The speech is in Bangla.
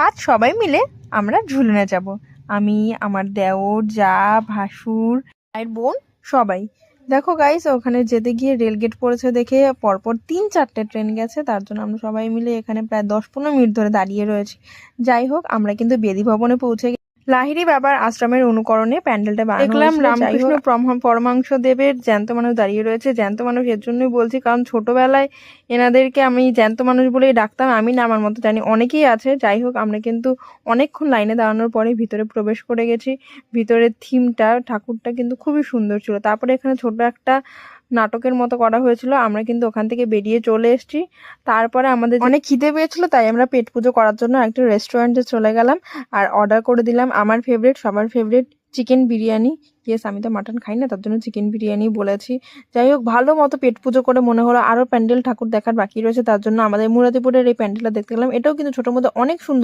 আজ সবাই মিলে আমরা ঝুলনে যাব। আমি, আমার দেওর, যা, ভাসুর, ভাইয়ের বোন, সবাই। দেখো গাইস, ওখানে যেতে গিয়ে রেলগেট পড়েছে দেখে পরপর 3-4টে ট্রেন গেছে, তার জন্য আমরা সবাই মিলে এখানে প্রায় 10-15 মিনিট ধরে দাঁড়িয়ে রয়েছি। যাই হোক, আমরা কিন্তু বেদি ভবনে পৌঁছে গেছি। লাহিড়ী বাবার আশ্রমের অনুকরণে প্যান্ডেলটা বানানো দেখলাম। রামকৃষ্ণ পরমাংশ দেবের জ্যান্ত মানুষ দাঁড়িয়ে রয়েছে। জ্যান্ত মানুষ এর জন্যই বলছি কারণ ছোটবেলায় এনাদেরকে আমি জ্যান্ত মানুষ বলেই ডাকতাম। আমি না, আমার মতো জানি অনেকেই আছে। যাই হোক, আমরা কিন্তু অনেকক্ষণ লাইনে দাঁড়ানোর পরে ভিতরে প্রবেশ করে গেছি। ভিতরের থিমটা, ঠাকুরটা কিন্তু খুবই সুন্দর ছিল। তারপরে এখানে ছোট একটা নাটকের মতো করা হয়েছিল। আমরা কিন্তু ওখান থেকে বেরিয়ে চলে এসেছি। তারপরে আমাদের অনেক খিদে পেয়েছিল, তাই আমরা পেট পুজো করার জন্য একটা রেস্টুরেন্টে চলে গেলাম আর অর্ডার করে দিলাম আমার ফেভারিট, সবার ফেভারিট চিকেন বিরিয়ানি। ইয়েস, আমি তো মাটন খাই না, তার জন্য চিকেন বিরিয়ানি বলেছি। যাই হোক, ভালো মতো পেট পুজো করে মনে হলো আরো প্যান্ডেল ঠাকুর দেখার বাকি রয়েছে, তার জন্য আমাদের মুরাদিপুরের এই প্যান্ডেলটা দেখতে গেলাম। এটাও কিন্তু ছোট মধ্যে অনেক সুন্দর।